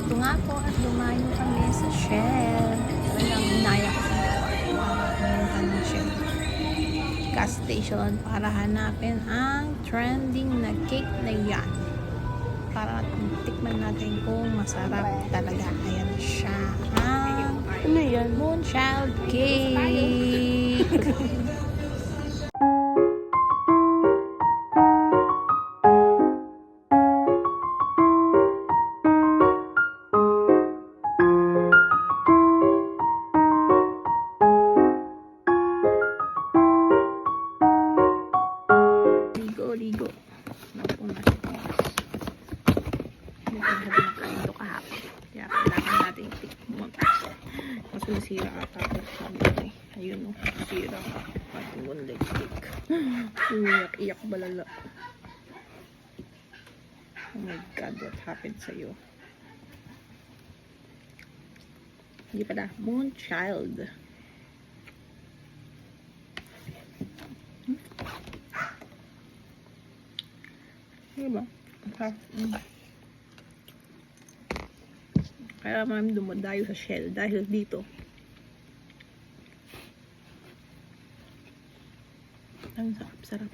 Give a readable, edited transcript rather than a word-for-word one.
Ito nga po at lumayo kami sa Shell. Talagang inaya ko sa para pumunta ng Shell gas station para hanapin ang trending na cake na yan. Para tikman natin kung masarap talaga. Ayan siya. Ano yan? Moonchild cake. Ligo. Napo na siya. Nagkakaroon na po ito kahapon. Kaya kailangan natin tikman. Mas nasira ata ako sabi ko eh. Ayun o, nasira ka. Pati moonlight cake. Iyak balala. Oh my God, what happened sa'yo? Hindi pala, Moonchild. Diba? Kaya mami dumadayo sa Shell dahil dito. Ang sarap. Sarap.